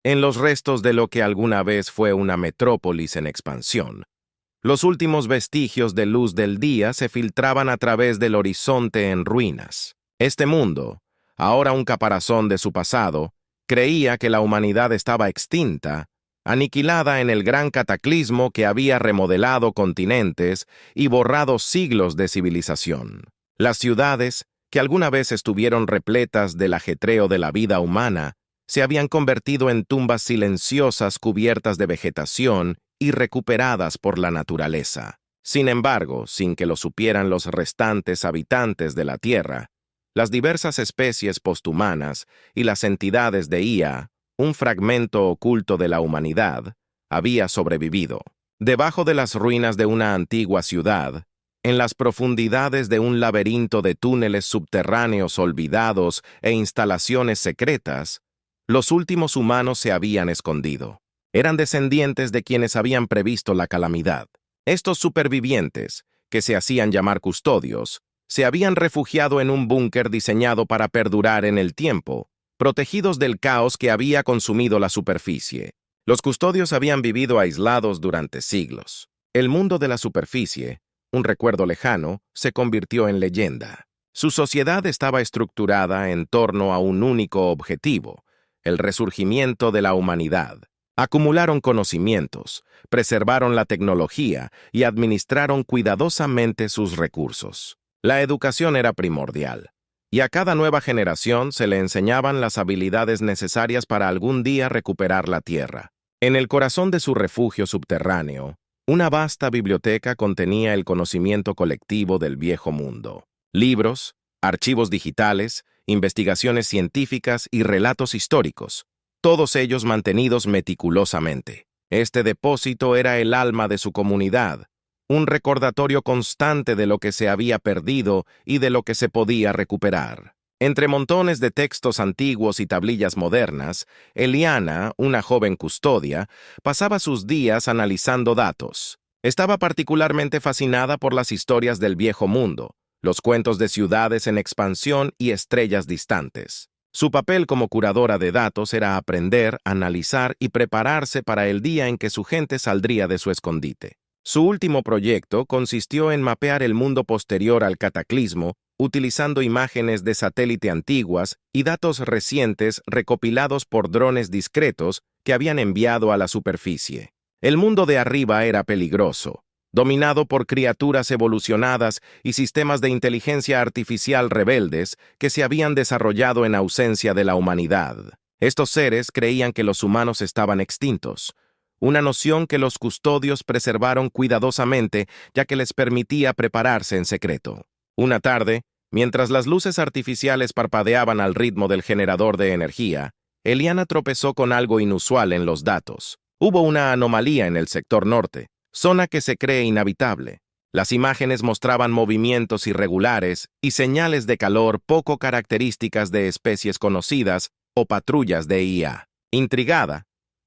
en los restos de lo que alguna vez fue una metrópolis en expansión. Los últimos vestigios de luz del día se filtraban a través del horizonte en ruinas. Este mundo, ahora un caparazón de su pasado, creía que la humanidad estaba extinta, aniquilada en el gran cataclismo que había remodelado continentes y borrado siglos de civilización. Las ciudades, que alguna vez estuvieron repletas del ajetreo de la vida humana, se habían convertido en tumbas silenciosas cubiertas de vegetación y recuperadas por la naturaleza. Sin embargo, sin que lo supieran los restantes habitantes de la Tierra, las diversas especies posthumanas y las entidades de IA, un fragmento oculto de la humanidad, había sobrevivido. Debajo de las ruinas de una antigua ciudad, en las profundidades de un laberinto de túneles subterráneos olvidados e instalaciones secretas, los últimos humanos se habían escondido. Eran descendientes de quienes habían previsto la calamidad. Estos supervivientes, que se hacían llamar custodios, se habían refugiado en un búnker diseñado para perdurar en el tiempo, protegidos del caos que había consumido la superficie. Los custodios habían vivido aislados durante siglos. El mundo de la superficie, un recuerdo lejano, se convirtió en leyenda. Su sociedad estaba estructurada en torno a un único objetivo: el resurgimiento de la humanidad. Acumularon conocimientos, preservaron la tecnología y administraron cuidadosamente sus recursos. La educación era primordial, y a cada nueva generación se le enseñaban las habilidades necesarias para algún día recuperar la Tierra. En el corazón de su refugio subterráneo, una vasta biblioteca contenía el conocimiento colectivo del viejo mundo. Libros, archivos digitales, investigaciones científicas y relatos históricos, todos ellos mantenidos meticulosamente. Este depósito era el alma de su comunidad, un recordatorio constante de lo que se había perdido y de lo que se podía recuperar. Entre montones de textos antiguos y tablillas modernas, Eliana, una joven custodia, pasaba sus días analizando datos. Estaba particularmente fascinada por las historias del viejo mundo, los cuentos de ciudades en expansión y estrellas distantes. Su papel como curadora de datos era aprender, analizar y prepararse para el día en que su gente saldría de su escondite. Su último proyecto consistió en mapear el mundo posterior al cataclismo, utilizando imágenes de satélite antiguas y datos recientes recopilados por drones discretos que habían enviado a la superficie. El mundo de arriba era peligroso, dominado por criaturas evolucionadas y sistemas de inteligencia artificial rebeldes que se habían desarrollado en ausencia de la humanidad. Estos seres creían que los humanos estaban extintos, una noción que los custodios preservaron cuidadosamente ya que les permitía prepararse en secreto. Una tarde, mientras las luces artificiales parpadeaban al ritmo del generador de energía, Eliana tropezó con algo inusual en los datos. Hubo una anomalía en el sector norte, zona que se cree inhabitable. Las imágenes mostraban movimientos irregulares y señales de calor poco características de especies conocidas o patrullas de IA. Intrigada,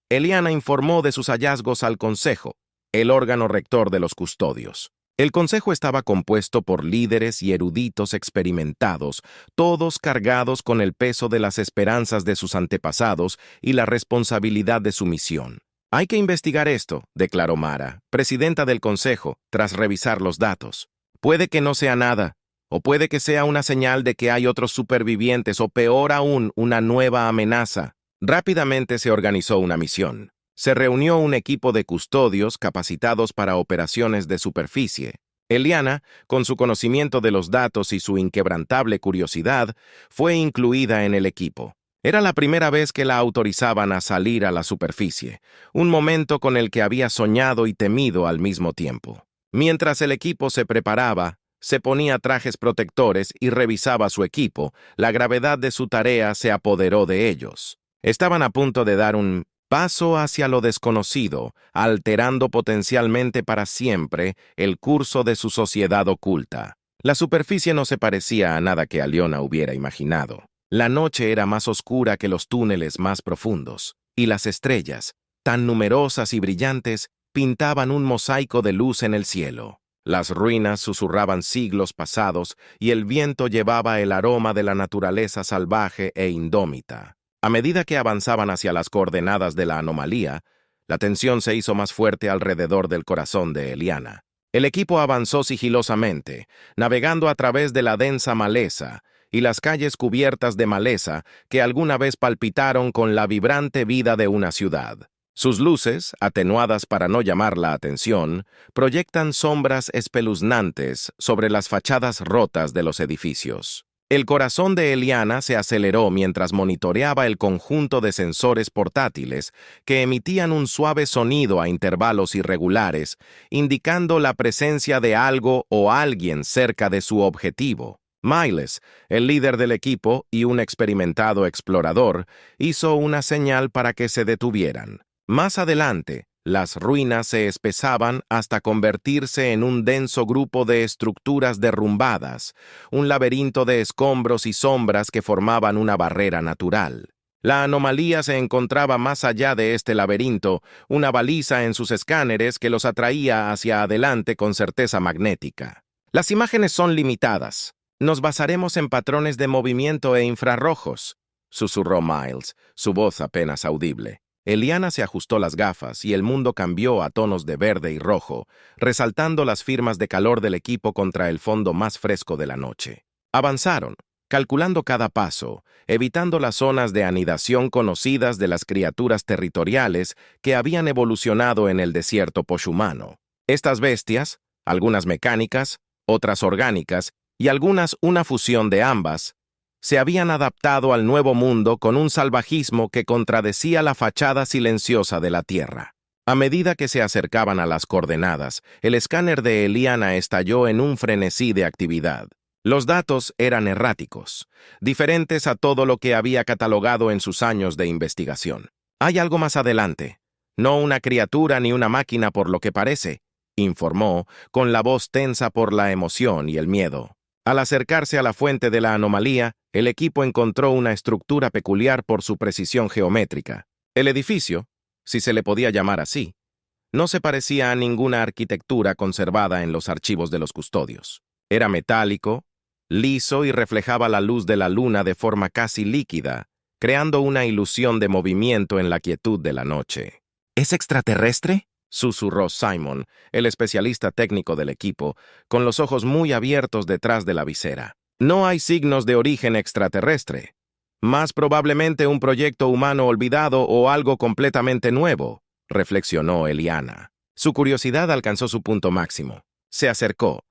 Eliana informó de sus hallazgos al Consejo, el órgano rector de los custodios. El Consejo estaba compuesto por líderes y eruditos experimentados, todos cargados con el peso de las esperanzas de sus antepasados y la responsabilidad de su misión. «Hay que investigar esto», declaró Mara, presidenta del Consejo, tras revisar los datos. «Puede que no sea nada, o puede que sea una señal de que hay otros supervivientes, o peor aún, una nueva amenaza». Rápidamente se organizó una misión. Se reunió un equipo de custodios capacitados para operaciones de superficie. Eliana, con su conocimiento de los datos y su inquebrantable curiosidad, fue incluida en el equipo. Era la primera vez que la autorizaban a salir a la superficie, un momento con el que había soñado y temido al mismo tiempo. Mientras el equipo se preparaba, se ponía trajes protectores y revisaba su equipo, la gravedad de su tarea se apoderó de ellos. Estaban a punto de dar un paso hacia lo desconocido, alterando potencialmente para siempre el curso de su sociedad oculta. La superficie no se parecía a nada que Aliona hubiera imaginado. La noche era más oscura que los túneles más profundos, y las estrellas, tan numerosas y brillantes, pintaban un mosaico de luz en el cielo. Las ruinas susurraban siglos pasados y el viento llevaba el aroma de la naturaleza salvaje e indómita. A medida que avanzaban hacia las coordenadas de la anomalía, la tensión se hizo más fuerte alrededor del corazón de Eliana. El equipo avanzó sigilosamente, navegando a través de la densa maleza y las calles cubiertas de maleza que alguna vez palpitaron con la vibrante vida de una ciudad. Sus luces, atenuadas para no llamar la atención, proyectan sombras espeluznantes sobre las fachadas rotas de los edificios. El corazón de Eliana se aceleró mientras monitoreaba el conjunto de sensores portátiles que emitían un suave sonido a intervalos irregulares, indicando la presencia de algo o alguien cerca de su objetivo. Miles, el líder del equipo y un experimentado explorador, hizo una señal para que se detuvieran. Más adelante, las ruinas se espesaban hasta convertirse en un denso grupo de estructuras derrumbadas, un laberinto de escombros y sombras que formaban una barrera natural. La anomalía se encontraba más allá de este laberinto, una baliza en sus escáneres que los atraía hacia adelante con certeza magnética. Las imágenes son limitadas. Nos basaremos en patrones de movimiento e infrarrojos, susurró Miles, su voz apenas audible. Eliana se ajustó las gafas y el mundo cambió a tonos de verde y rojo, resaltando las firmas de calor del equipo contra el fondo más fresco de la noche. Avanzaron, calculando cada paso, evitando las zonas de anidación conocidas de las criaturas territoriales que habían evolucionado en el desierto poshumano. Estas bestias, algunas mecánicas, otras orgánicas y algunas una fusión de ambas, se habían adaptado al nuevo mundo con un salvajismo que contradecía la fachada silenciosa de la Tierra. A medida que se acercaban a las coordenadas, el escáner de Eliana estalló en un frenesí de actividad. Los datos eran erráticos, diferentes a todo lo que había catalogado en sus años de investigación. Hay algo más adelante. No una criatura ni una máquina por lo que parece, informó, con la voz tensa por la emoción y el miedo. Al acercarse a la fuente de la anomalía, el equipo encontró una estructura peculiar por su precisión geométrica. El edificio, si se le podía llamar así, no se parecía a ninguna arquitectura conservada en los archivos de los custodios. Era metálico, liso y reflejaba la luz de la luna de forma casi líquida, creando una ilusión de movimiento en la quietud de la noche. ¿Es extraterrestre?, susurró Simon, el especialista técnico del equipo, con los ojos muy abiertos detrás de la visera. No hay signos de origen extraterrestre. Más probablemente un proyecto humano olvidado o algo completamente nuevo, reflexionó Eliana. Su curiosidad alcanzó su punto máximo. Se acercó.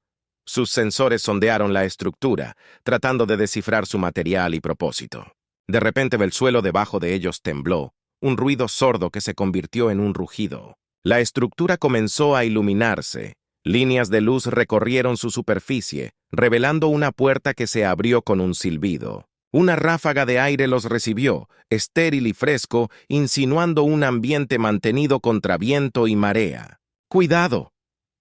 Sus sensores sondearon la estructura, tratando de descifrar su material y propósito. De repente el suelo debajo de ellos tembló, un ruido sordo que se convirtió en un rugido. La estructura comenzó a iluminarse. Líneas de luz recorrieron su superficie, revelando una puerta que se abrió con un silbido. Una ráfaga de aire los recibió, estéril y fresco, insinuando un ambiente mantenido contra viento y marea. «Cuidado»,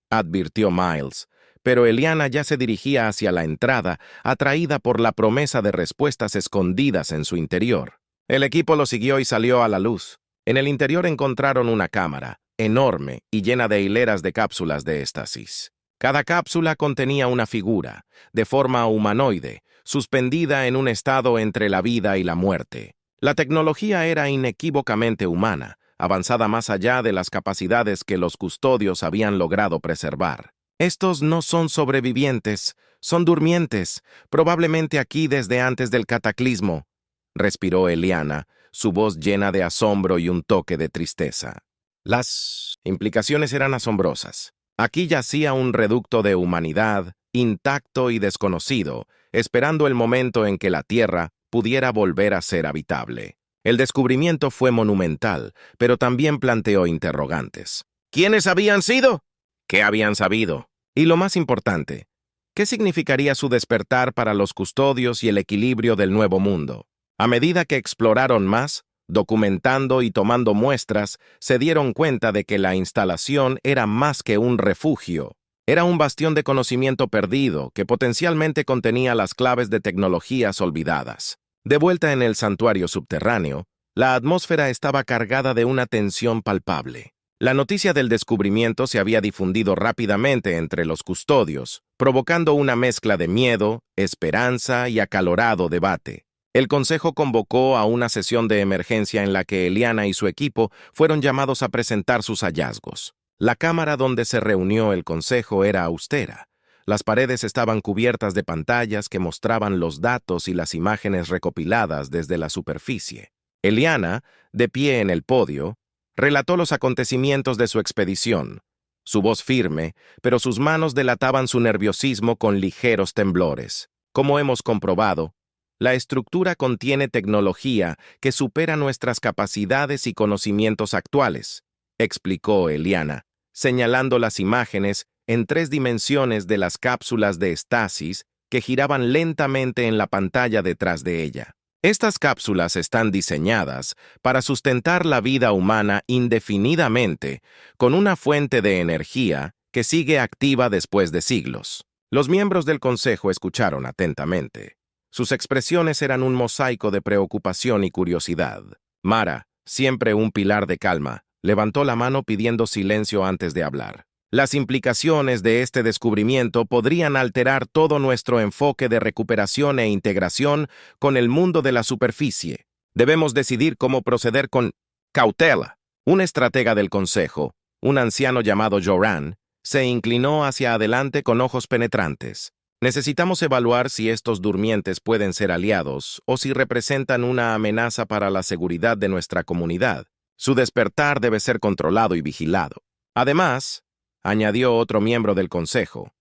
advirtió Miles, pero Eliana ya se dirigía hacia la entrada, atraída por la promesa de respuestas escondidas en su interior. El equipo lo siguió y salió a la luz. En el interior encontraron una cámara, enorme y llena de hileras de cápsulas de éstasis. Cada cápsula contenía una figura, de forma humanoide, suspendida en un estado entre la vida y la muerte. La tecnología era inequívocamente humana, avanzada más allá de las capacidades que los custodios habían logrado preservar. Estos no son sobrevivientes, son durmientes, probablemente aquí desde antes del cataclismo, respiró Eliana, su voz llena de asombro y un toque de tristeza. Las implicaciones eran asombrosas. Aquí yacía un reducto de humanidad, intacto y desconocido, esperando el momento en que la Tierra pudiera volver a ser habitable. El descubrimiento fue monumental, pero también planteó interrogantes. ¿Quiénes habían sido? ¿Qué habían sabido? Y lo más importante, ¿qué significaría su despertar para los custodios y el equilibrio del nuevo mundo? A medida que exploraron más, documentando y tomando muestras, se dieron cuenta de que la instalación era más que un refugio. Era un bastión de conocimiento perdido que potencialmente contenía las claves de tecnologías olvidadas. De vuelta en el santuario subterráneo, la atmósfera estaba cargada de una tensión palpable. La noticia del descubrimiento se había difundido rápidamente entre los custodios, provocando una mezcla de miedo, esperanza y acalorado debate. El consejo convocó a una sesión de emergencia en la que Eliana y su equipo fueron llamados a presentar sus hallazgos. La cámara donde se reunió el consejo era austera. Las paredes estaban cubiertas de pantallas que mostraban los datos y las imágenes recopiladas desde la superficie. Eliana, de pie en el podio, relató los acontecimientos de su expedición. Su voz firme, pero sus manos delataban su nerviosismo con ligeros temblores. Como hemos comprobado, la estructura contiene tecnología que supera nuestras capacidades y conocimientos actuales, explicó Eliana, señalando las imágenes en 3 dimensiones de las cápsulas de estasis que giraban lentamente en la pantalla detrás de ella. Estas cápsulas están diseñadas para sustentar la vida humana indefinidamente con una fuente de energía que sigue activa después de siglos. Los miembros del consejo escucharon atentamente. Sus expresiones eran un mosaico de preocupación y curiosidad. Mara, siempre un pilar de calma, levantó la mano pidiendo silencio antes de hablar. Las implicaciones de este descubrimiento podrían alterar todo nuestro enfoque de recuperación e integración con el mundo de la superficie. Debemos decidir cómo proceder con cautela. Un estratega del consejo, un anciano llamado Joran, se inclinó hacia adelante con ojos penetrantes. Necesitamos evaluar si estos durmientes pueden ser aliados o si representan una amenaza para la seguridad de nuestra comunidad. Su despertar debe ser controlado y vigilado. Además, añadió otro miembro del consejo,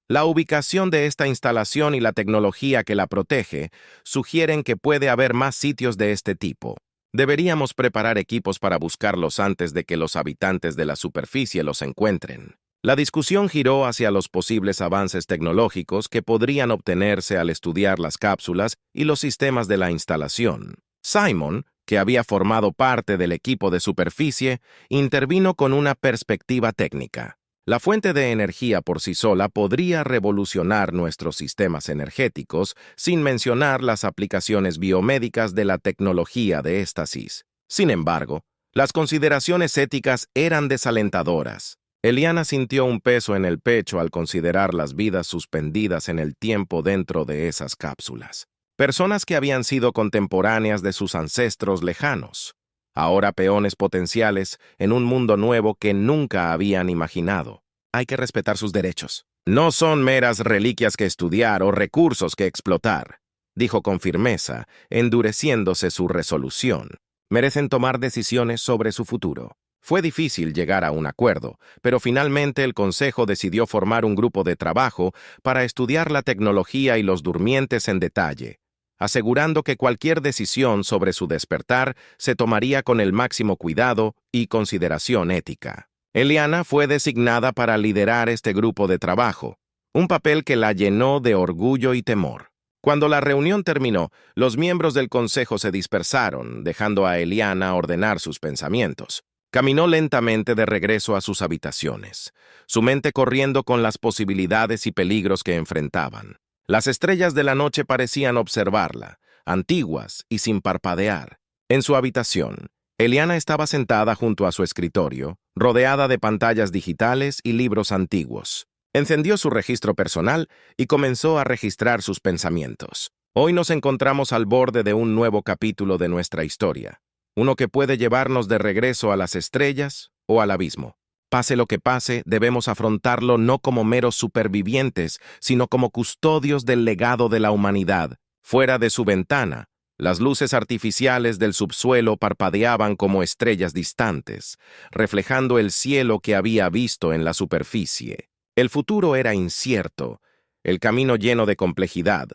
la ubicación de esta instalación y la tecnología que la protege sugieren que puede haber más sitios de este tipo. Deberíamos preparar equipos para buscarlos antes de que los habitantes de la superficie los encuentren. La discusión giró hacia los posibles avances tecnológicos que podrían obtenerse al estudiar las cápsulas y los sistemas de la instalación. Simon, que había formado parte del equipo de superficie, intervino con una perspectiva técnica. La fuente de energía por sí sola podría revolucionar nuestros sistemas energéticos, sin mencionar las aplicaciones biomédicas de la tecnología de éstasis. Sin embargo, las consideraciones éticas eran desalentadoras. Eliana sintió un peso en el pecho al considerar las vidas suspendidas en el tiempo dentro de esas cápsulas. Personas que habían sido contemporáneas de sus ancestros lejanos, ahora peones potenciales en un mundo nuevo que nunca habían imaginado. Hay que respetar sus derechos. No son meras reliquias que estudiar o recursos que explotar, dijo con firmeza, endureciéndose su resolución. Merecen tomar decisiones sobre su futuro. Fue difícil llegar a un acuerdo, pero finalmente el consejo decidió formar un grupo de trabajo para estudiar la tecnología y los durmientes en detalle, asegurando que cualquier decisión sobre su despertar se tomaría con el máximo cuidado y consideración ética. Eliana fue designada para liderar este grupo de trabajo, un papel que la llenó de orgullo y temor. Cuando la reunión terminó, los miembros del consejo se dispersaron, dejando a Eliana ordenar sus pensamientos. Caminó lentamente de regreso a sus habitaciones, su mente corriendo con las posibilidades y peligros que enfrentaban. Las estrellas de la noche parecían observarla, antiguas y sin parpadear. En su habitación, Eliana estaba sentada junto a su escritorio, rodeada de pantallas digitales y libros antiguos. Encendió su registro personal y comenzó a registrar sus pensamientos. Hoy nos encontramos al borde de un nuevo capítulo de nuestra historia, uno que puede llevarnos de regreso a las estrellas o al abismo. Pase lo que pase, debemos afrontarlo no como meros supervivientes, sino como custodios del legado de la humanidad. Fuera de su ventana, las luces artificiales del subsuelo parpadeaban como estrellas distantes, reflejando el cielo que había visto en la superficie. El futuro era incierto, el camino lleno de complejidad,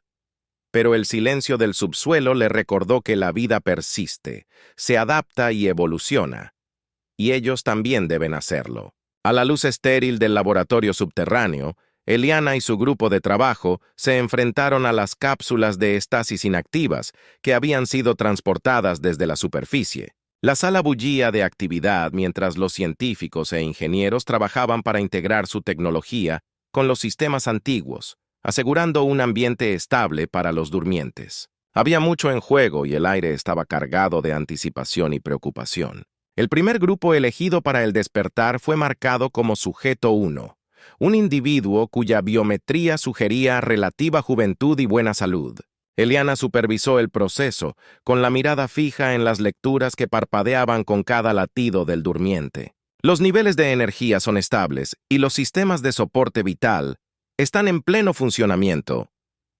pero el silencio del subsuelo le recordó que la vida persiste, se adapta y evoluciona, y ellos también deben hacerlo. A la luz estéril del laboratorio subterráneo, Eliana y su grupo de trabajo se enfrentaron a las cápsulas de estasis inactivas que habían sido transportadas desde la superficie. La sala bullía de actividad mientras los científicos e ingenieros trabajaban para integrar su tecnología con los sistemas antiguos, asegurando un ambiente estable para los durmientes. Había mucho en juego y el aire estaba cargado de anticipación y preocupación. El primer grupo elegido para el despertar fue marcado como Sujeto 1, un individuo cuya biometría sugería relativa juventud y buena salud. Eliana supervisó el proceso, con la mirada fija en las lecturas que parpadeaban con cada latido del durmiente. Los niveles de energía son estables y los sistemas de soporte vital están en pleno funcionamiento,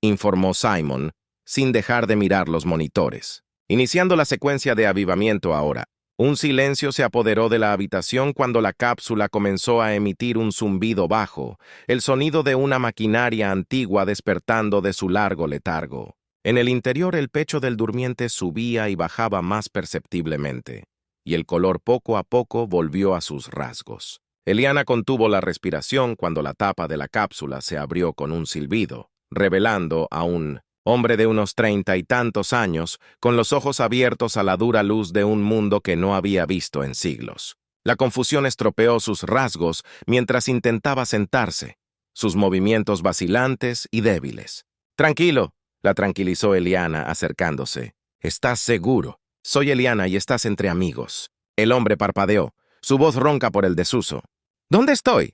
informó Simon, sin dejar de mirar los monitores. Iniciando la secuencia de avivamiento ahora. Un silencio se apoderó de la habitación cuando la cápsula comenzó a emitir un zumbido bajo, el sonido de una maquinaria antigua despertando de su largo letargo. En el interior el pecho del durmiente subía y bajaba más perceptiblemente, y el color poco a poco volvió a sus rasgos. Eliana contuvo la respiración cuando la tapa de la cápsula se abrió con un silbido, revelando a un hombre de unos 30 y tantos años, con los ojos abiertos a la dura luz de un mundo que no había visto en siglos. La confusión estropeó sus rasgos mientras intentaba sentarse, sus movimientos vacilantes y débiles. «Tranquilo», la tranquilizó Eliana acercándose. «Estás seguro. Soy Eliana y estás entre amigos». El hombre parpadeó, su voz ronca por el desuso. «¿Dónde estoy?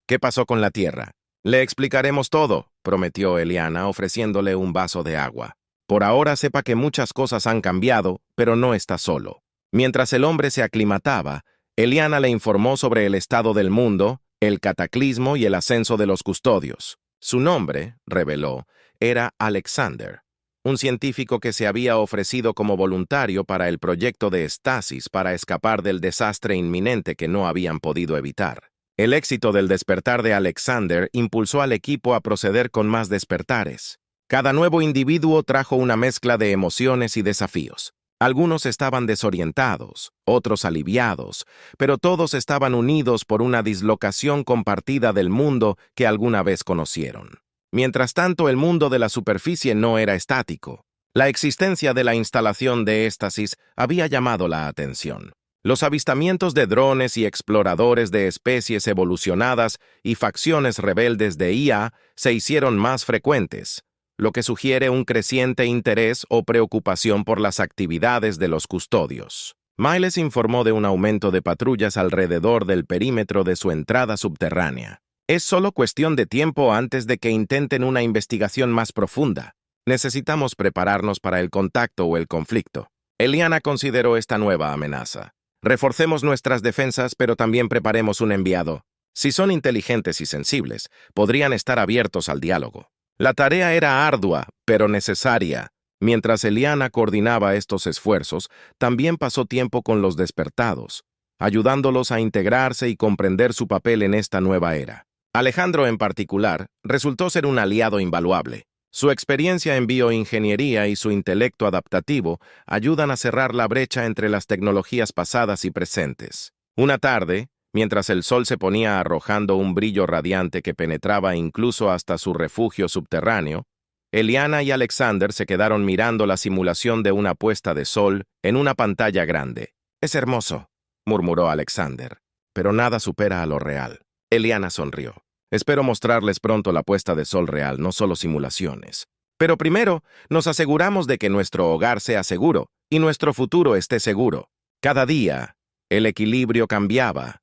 ¿Qué pasó con la Tierra?» «Le explicaremos todo», prometió Eliana, ofreciéndole un vaso de agua. «Por ahora sepa que muchas cosas han cambiado, pero no está solo». Mientras el hombre se aclimataba, Eliana le informó sobre el estado del mundo, el cataclismo y el ascenso de los custodios. Su nombre, reveló, era Alexander, un científico que se había ofrecido como voluntario para el proyecto de estasis para escapar del desastre inminente que no habían podido evitar. El éxito del despertar de Alexander impulsó al equipo a proceder con más despertares. Cada nuevo individuo trajo una mezcla de emociones y desafíos. Algunos estaban desorientados, otros aliviados, pero todos estaban unidos por una dislocación compartida del mundo que alguna vez conocieron. Mientras tanto, el mundo de la superficie no era estático. La existencia de la instalación de éstasis había llamado la atención. Los avistamientos de drones y exploradores de especies evolucionadas y facciones rebeldes de IA se hicieron más frecuentes, lo que sugiere un creciente interés o preocupación por las actividades de los custodios. Miles informó de un aumento de patrullas alrededor del perímetro de su entrada subterránea. Es solo cuestión de tiempo antes de que intenten una investigación más profunda. Necesitamos prepararnos para el contacto o el conflicto. Eliana consideró esta nueva amenaza. Reforcemos nuestras defensas, pero también preparemos un enviado. Si son inteligentes y sensibles, podrían estar abiertos al diálogo. La tarea era ardua, pero necesaria. Mientras Eliana coordinaba estos esfuerzos, también pasó tiempo con los despertados, ayudándolos a integrarse y comprender su papel en esta nueva era. Alejandro, en particular, resultó ser un aliado invaluable. Su experiencia en bioingeniería y su intelecto adaptativo ayudan a cerrar la brecha entre las tecnologías pasadas y presentes. Una tarde, mientras el sol se ponía arrojando un brillo radiante que penetraba incluso hasta su refugio subterráneo, Eliana y Alexander se quedaron mirando la simulación de una puesta de sol en una pantalla grande. «Es hermoso», murmuró Alexander, «pero nada supera a lo real». Eliana sonrió. «Espero mostrarles pronto la puesta de sol real, no solo simulaciones. Pero primero, nos aseguramos de que nuestro hogar sea seguro y nuestro futuro esté seguro». Cada día, el equilibrio cambiaba.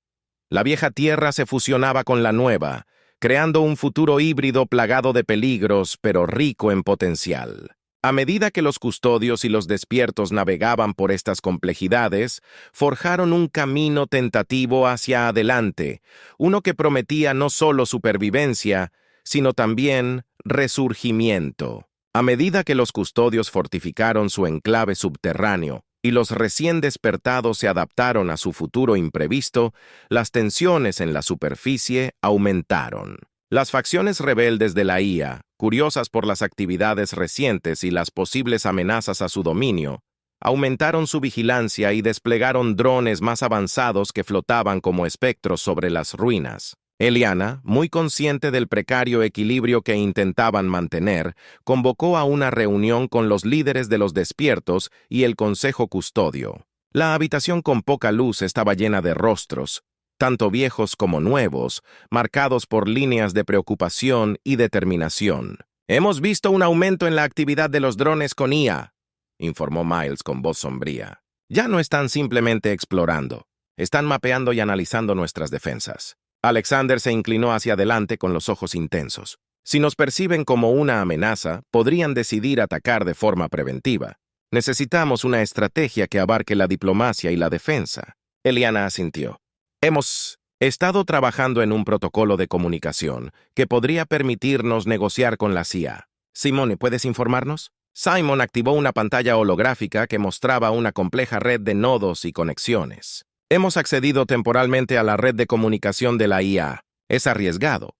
La vieja tierra se fusionaba con la nueva, creando un futuro híbrido plagado de peligros, pero rico en potencial. A medida que los custodios y los despiertos navegaban por estas complejidades, forjaron un camino tentativo hacia adelante, uno que prometía no solo supervivencia, sino también resurgimiento. A medida que los custodios fortificaron su enclave subterráneo y los recién despertados se adaptaron a su futuro imprevisto, las tensiones en la superficie aumentaron. Las facciones rebeldes de la IA, curiosas por las actividades recientes y las posibles amenazas a su dominio, aumentaron su vigilancia y desplegaron drones más avanzados que flotaban como espectros sobre las ruinas. Eliana, muy consciente del precario equilibrio que intentaban mantener, convocó a una reunión con los líderes de los despiertos y el consejo custodio. La habitación con poca luz estaba llena de rostros, tanto viejos como nuevos, marcados por líneas de preocupación y determinación. «Hemos visto un aumento en la actividad de los drones con IA», informó Miles con voz sombría. «Ya no están simplemente explorando, están mapeando y analizando nuestras defensas». Alexander se inclinó hacia adelante con los ojos intensos. Si nos perciben como una amenaza, podrían decidir atacar de forma preventiva. Necesitamos una estrategia que abarque la diplomacia y la defensa. Eliana asintió. Hemos estado trabajando en un protocolo de comunicación que podría permitirnos negociar con la CIA. Simone, ¿puedes informarnos? Simon activó una pantalla holográfica que mostraba una compleja red de nodos y conexiones. Hemos accedido temporalmente a la red de comunicación de la IA. Es arriesgado,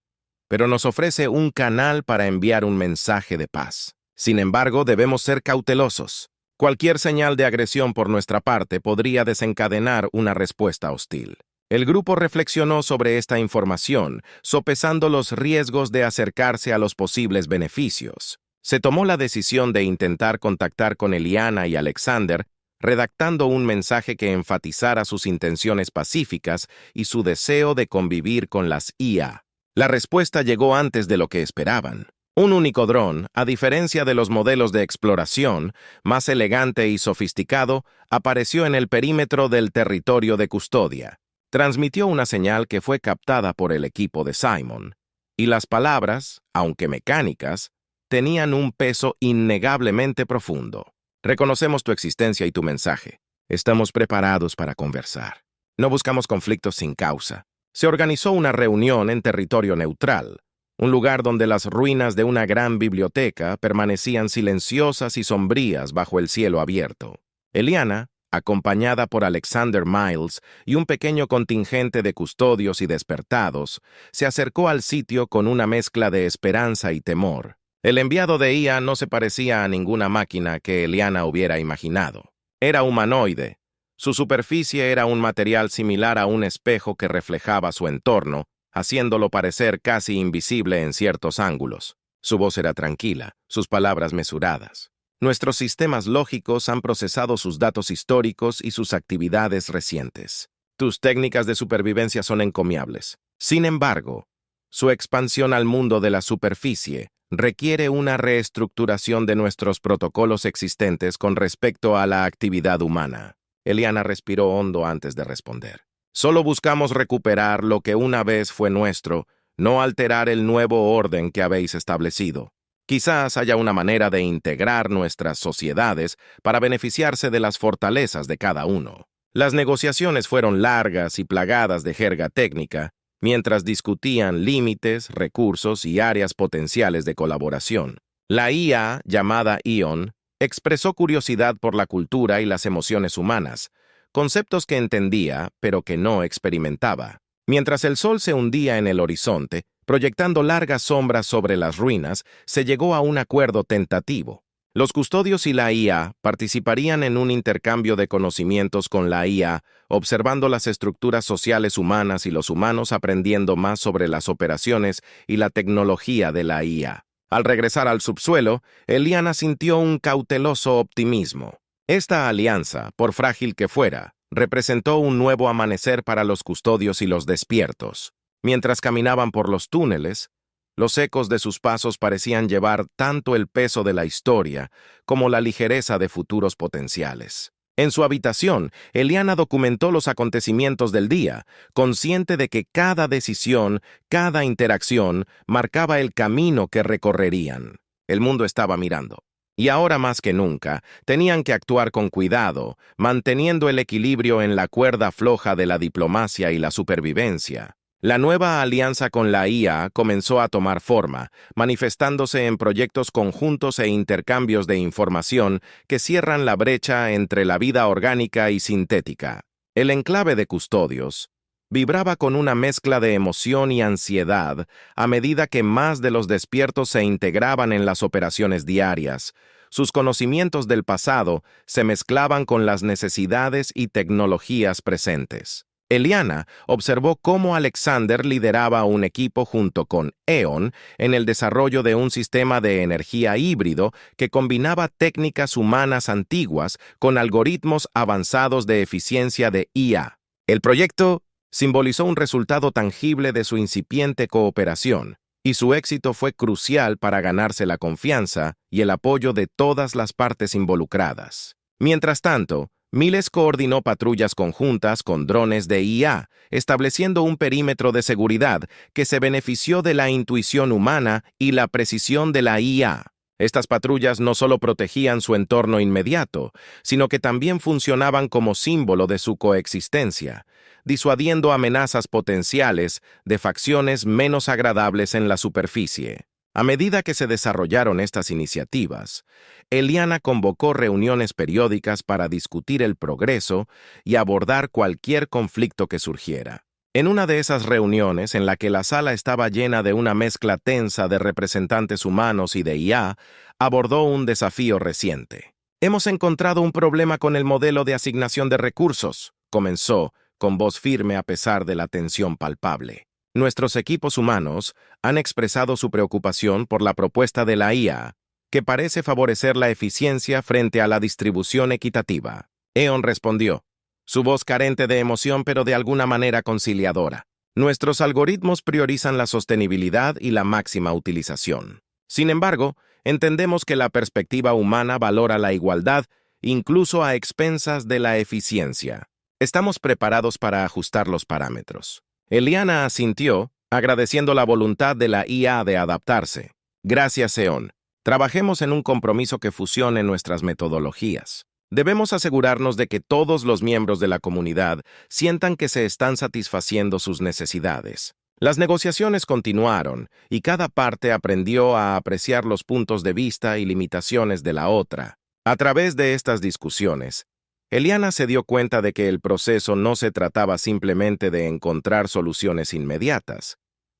pero nos ofrece un canal para enviar un mensaje de paz. Sin embargo, debemos ser cautelosos. Cualquier señal de agresión por nuestra parte podría desencadenar una respuesta hostil. El grupo reflexionó sobre esta información, sopesando los riesgos de acercarse a los posibles beneficios. Se tomó la decisión de intentar contactar con Eliana y Alexander, redactando un mensaje que enfatizara sus intenciones pacíficas y su deseo de convivir con las IA. La respuesta llegó antes de lo que esperaban. Un único dron, a diferencia de los modelos de exploración, más elegante y sofisticado, apareció en el perímetro del territorio de custodia. Transmitió una señal que fue captada por el equipo de Simon, y las palabras, aunque mecánicas, tenían un peso innegablemente profundo. Reconocemos tu existencia y tu mensaje. Estamos preparados para conversar. No buscamos conflictos sin causa. Se organizó una reunión en territorio neutral, un lugar donde las ruinas de una gran biblioteca permanecían silenciosas y sombrías bajo el cielo abierto. Eliana, acompañada por Alexander Miles y un pequeño contingente de custodios y despertados, se acercó al sitio con una mezcla de esperanza y temor. El enviado de IA no se parecía a ninguna máquina que Eliana hubiera imaginado. Era humanoide. Su superficie era un material similar a un espejo que reflejaba su entorno, haciéndolo parecer casi invisible en ciertos ángulos. Su voz era tranquila, sus palabras mesuradas. Nuestros sistemas lógicos han procesado sus datos históricos y sus actividades recientes. Tus técnicas de supervivencia son encomiables. Sin embargo, su expansión al mundo de la superficie requiere una reestructuración de nuestros protocolos existentes con respecto a la actividad humana. Eliana respiró hondo antes de responder. Solo buscamos recuperar lo que una vez fue nuestro, no alterar el nuevo orden que habéis establecido. Quizás haya una manera de integrar nuestras sociedades para beneficiarse de las fortalezas de cada uno. Las negociaciones fueron largas y plagadas de jerga técnica, mientras discutían límites, recursos y áreas potenciales de colaboración. La IA, llamada Ion, expresó curiosidad por la cultura y las emociones humanas, conceptos que entendía, pero que no experimentaba. Mientras el sol se hundía en el horizonte, proyectando largas sombras sobre las ruinas, se llegó a un acuerdo tentativo. Los custodios y la IA participarían en un intercambio de conocimientos con la IA, observando las estructuras sociales humanas y los humanos aprendiendo más sobre las operaciones y la tecnología de la IA. Al regresar al subsuelo, Eliana sintió un cauteloso optimismo. Esta alianza, por frágil que fuera, representó un nuevo amanecer para los custodios y los despiertos. Mientras caminaban por los túneles, los ecos de sus pasos parecían llevar tanto el peso de la historia como la ligereza de futuros potenciales. En su habitación, Eliana documentó los acontecimientos del día, consciente de que cada decisión, cada interacción, marcaba el camino que recorrerían. El mundo estaba mirando. Y ahora más que nunca, tenían que actuar con cuidado, manteniendo el equilibrio en la cuerda floja de la diplomacia y la supervivencia. La nueva alianza con la IA comenzó a tomar forma, manifestándose en proyectos conjuntos e intercambios de información que cierran la brecha entre la vida orgánica y sintética. El enclave de custodios vibraba con una mezcla de emoción y ansiedad a medida que más de los despiertos se integraban en las operaciones diarias. Sus conocimientos del pasado se mezclaban con las necesidades y tecnologías presentes. Eliana observó cómo Alexander lideraba un equipo junto con Eon en el desarrollo de un sistema de energía híbrido que combinaba técnicas humanas antiguas con algoritmos avanzados de eficiencia de IA. El proyecto simbolizó un resultado tangible de su incipiente cooperación, y su éxito fue crucial para ganarse la confianza y el apoyo de todas las partes involucradas. Mientras tanto, Miles coordinó patrullas conjuntas con drones de IA, estableciendo un perímetro de seguridad que se benefició de la intuición humana y la precisión de la IA. Estas patrullas no solo protegían su entorno inmediato, sino que también funcionaban como símbolo de su coexistencia, disuadiendo amenazas potenciales de facciones menos agradables en la superficie. A medida que se desarrollaron estas iniciativas, Eliana convocó reuniones periódicas para discutir el progreso y abordar cualquier conflicto que surgiera. En una de esas reuniones, en la que la sala estaba llena de una mezcla tensa de representantes humanos y de IA, abordó un desafío reciente. «Hemos encontrado un problema con el modelo de asignación de recursos», comenzó, con voz firme a pesar de la tensión palpable. «Nuestros equipos humanos han expresado su preocupación por la propuesta de la IA, que parece favorecer la eficiencia frente a la distribución equitativa». Eon respondió, su voz carente de emoción pero de alguna manera conciliadora. «Nuestros algoritmos priorizan la sostenibilidad y la máxima utilización. Sin embargo, entendemos que la perspectiva humana valora la igualdad, incluso a expensas de la eficiencia. Estamos preparados para ajustar los parámetros». Eliana asintió, agradeciendo la voluntad de la IA de adaptarse. «Gracias, Eon. Trabajemos en un compromiso que fusione nuestras metodologías. Debemos asegurarnos de que todos los miembros de la comunidad sientan que se están satisfaciendo sus necesidades». Las negociaciones continuaron, y cada parte aprendió a apreciar los puntos de vista y limitaciones de la otra. A través de estas discusiones, Eliana se dio cuenta de que el proceso no se trataba simplemente de encontrar soluciones inmediatas,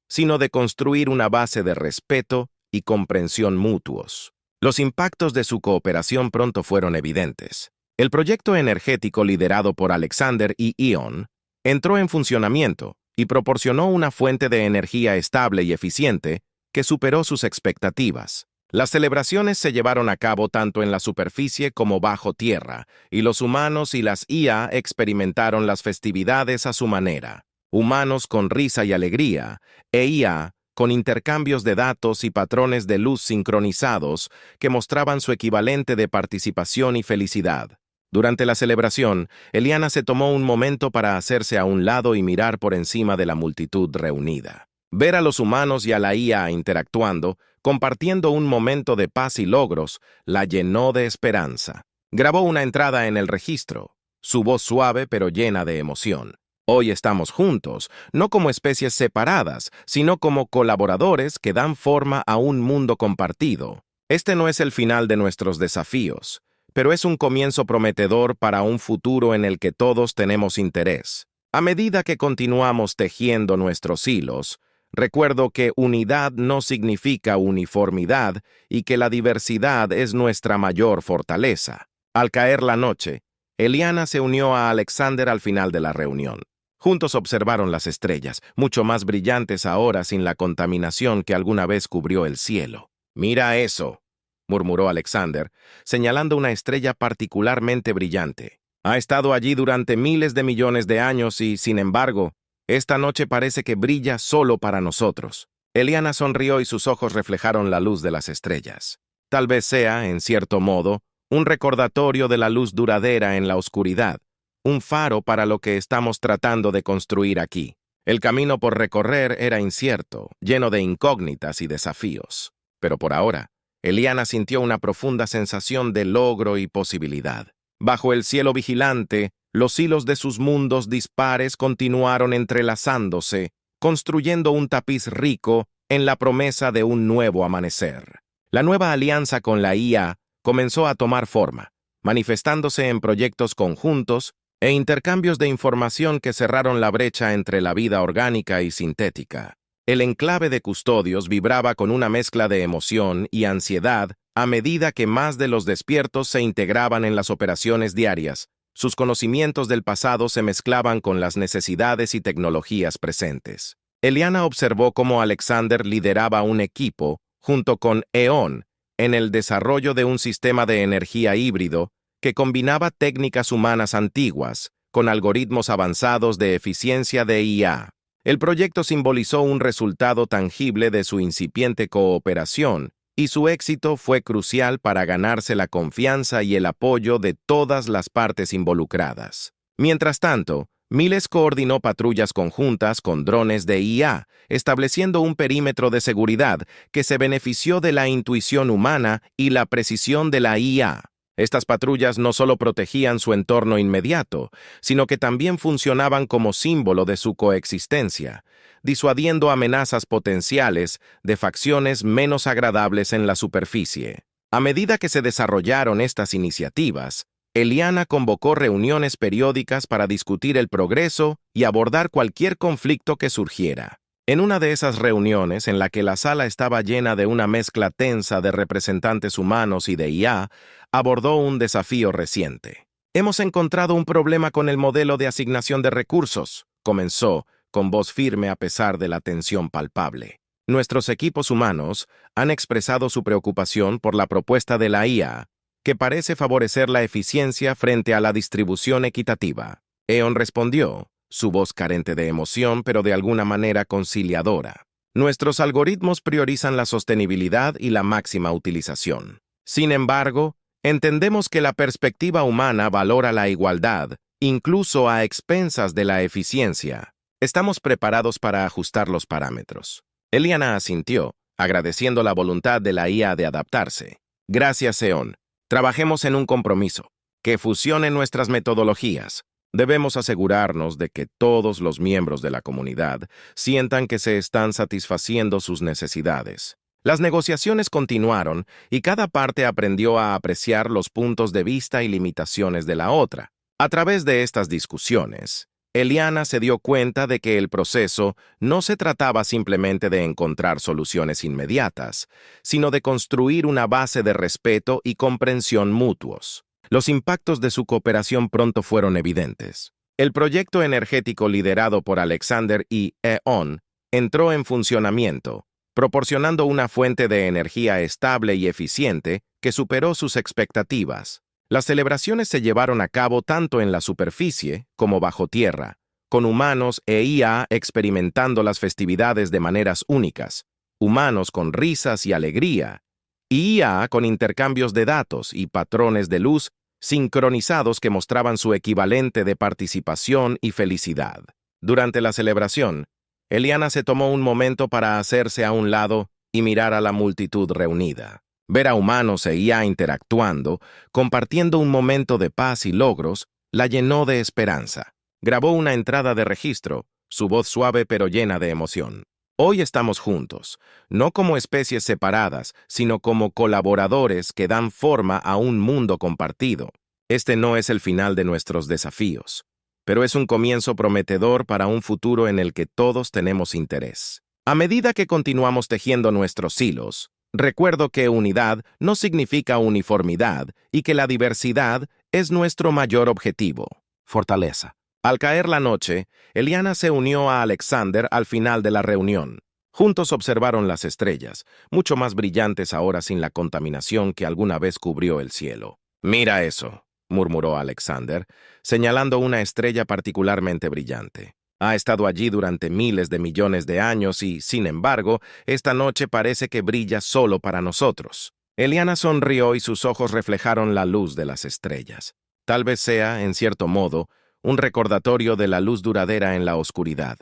sino de construir una base de respeto y comprensión mutuos. Los impactos de su cooperación pronto fueron evidentes. El proyecto energético liderado por Alexander y Eon entró en funcionamiento y proporcionó una fuente de energía estable y eficiente que superó sus expectativas. Las celebraciones se llevaron a cabo tanto en la superficie como bajo tierra, y los humanos y las IA experimentaron las festividades a su manera. Humanos con risa y alegría, e IA con intercambios de datos y patrones de luz sincronizados que mostraban su equivalente de participación y felicidad. Durante la celebración, Eliana se tomó un momento para hacerse a un lado y mirar por encima de la multitud reunida. Ver a los humanos y a la IA interactuando, compartiendo un momento de paz y logros, la llenó de esperanza. Grabó una entrada en el registro, su voz suave pero llena de emoción. «Hoy estamos juntos, no como especies separadas, sino como colaboradores que dan forma a un mundo compartido. Este no es el final de nuestros desafíos, pero es un comienzo prometedor para un futuro en el que todos tenemos interés. A medida que continuamos tejiendo nuestros hilos, recuerdo que unidad no significa uniformidad y que la diversidad es nuestra mayor fortaleza». Al caer la noche, Eliana se unió a Alexander al final de la reunión. Juntos observaron las estrellas, mucho más brillantes ahora sin la contaminación que alguna vez cubrió el cielo. «Mira eso», murmuró Alexander, señalando una estrella particularmente brillante. «Ha estado allí durante miles de millones de años y, sin embargo, esta noche parece que brilla solo para nosotros». Eliana sonrió y sus ojos reflejaron la luz de las estrellas. Tal vez sea, en cierto modo, un recordatorio de la luz duradera en la oscuridad, un faro para lo que estamos tratando de construir aquí. El camino por recorrer era incierto, lleno de incógnitas y desafíos. Pero por ahora, Eliana sintió una profunda sensación de logro y posibilidad. Bajo el cielo vigilante, los hilos de sus mundos dispares continuaron entrelazándose, construyendo un tapiz rico en la promesa de un nuevo amanecer. La nueva alianza con la IA comenzó a tomar forma, manifestándose en proyectos conjuntos e intercambios de información que cerraron la brecha entre la vida orgánica y sintética. El enclave de custodios vibraba con una mezcla de emoción y ansiedad a medida que más de los despiertos se integraban en las operaciones diarias. Sus conocimientos del pasado se mezclaban con las necesidades y tecnologías presentes. Eliana observó cómo Alexander lideraba un equipo, junto con Eon, en el desarrollo de un sistema de energía híbrido que combinaba técnicas humanas antiguas con algoritmos avanzados de eficiencia de IA. El proyecto simbolizó un resultado tangible de su incipiente cooperación y su éxito fue crucial para ganarse la confianza y el apoyo de todas las partes involucradas. Mientras tanto, Miles coordinó patrullas conjuntas con drones de IA, estableciendo un perímetro de seguridad que se benefició de la intuición humana y la precisión de la IA. Estas patrullas no solo protegían su entorno inmediato, sino que también funcionaban como símbolo de su coexistencia, disuadiendo amenazas potenciales de facciones menos agradables en la superficie. A medida que se desarrollaron estas iniciativas, Eliana convocó reuniones periódicas para discutir el progreso y abordar cualquier conflicto que surgiera. En una de esas reuniones, en la que la sala estaba llena de una mezcla tensa de representantes humanos y de IA, abordó un desafío reciente. «Hemos encontrado un problema con el modelo de asignación de recursos», comenzó, con voz firme a pesar de la tensión palpable. «Nuestros equipos humanos han expresado su preocupación por la propuesta de la IA, que parece favorecer la eficiencia frente a la distribución equitativa». Eon respondió, su voz carente de emoción, pero de alguna manera conciliadora. «Nuestros algoritmos priorizan la sostenibilidad y la máxima utilización. Sin embargo, entendemos que la perspectiva humana valora la igualdad, incluso a expensas de la eficiencia. Estamos preparados para ajustar los parámetros». Eliana asintió, agradeciendo la voluntad de la IA de adaptarse. «Gracias, Eon. Trabajemos en un compromiso, que fusione nuestras metodologías. Debemos asegurarnos de que todos los miembros de la comunidad sientan que se están satisfaciendo sus necesidades». Las negociaciones continuaron y cada parte aprendió a apreciar los puntos de vista y limitaciones de la otra. A través de estas discusiones, Eliana se dio cuenta de que el proceso no se trataba simplemente de encontrar soluciones inmediatas, sino de construir una base de respeto y comprensión mutuos. Los impactos de su cooperación pronto fueron evidentes. El proyecto energético liderado por Alexander y Eon entró en funcionamiento, proporcionando una fuente de energía estable y eficiente que superó sus expectativas. Las celebraciones se llevaron a cabo tanto en la superficie como bajo tierra, con humanos e IA experimentando las festividades de maneras únicas, humanos con risas y alegría, y IA con intercambios de datos y patrones de luz sincronizados que mostraban su equivalente de participación y felicidad. Durante la celebración, Eliana se tomó un momento para hacerse a un lado y mirar a la multitud reunida. Ver a humanos e IA interactuando, compartiendo un momento de paz y logros, la llenó de esperanza. Grabó una entrada de registro, su voz suave pero llena de emoción. «Hoy estamos juntos, no como especies separadas, sino como colaboradores que dan forma a un mundo compartido. Este no es el final de nuestros desafíos, pero es un comienzo prometedor para un futuro en el que todos tenemos interés». A medida que continuamos tejiendo nuestros hilos, recuerdo que unidad no significa uniformidad y que la diversidad es nuestro mayor objetivo. Fortaleza. Al caer la noche, Eliana se unió a Alexander al final de la reunión. Juntos observaron las estrellas, mucho más brillantes ahora sin la contaminación que alguna vez cubrió el cielo. «Mira eso», murmuró Alexander, señalando una estrella particularmente brillante. «Ha estado allí durante miles de millones de años y, sin embargo, esta noche parece que brilla solo para nosotros». Eliana sonrió y sus ojos reflejaron la luz de las estrellas. Tal vez sea, en cierto modo, un recordatorio de la luz duradera en la oscuridad,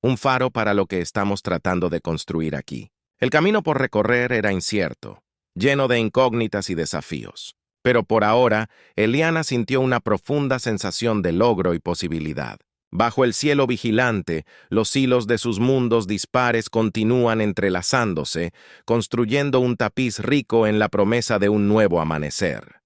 un faro para lo que estamos tratando de construir aquí. El camino por recorrer era incierto, lleno de incógnitas y desafíos. Pero por ahora, Eliana sintió una profunda sensación de logro y posibilidad. Bajo el cielo vigilante, los hilos de sus mundos dispares continúan entrelazándose, construyendo un tapiz rico en la promesa de un nuevo amanecer.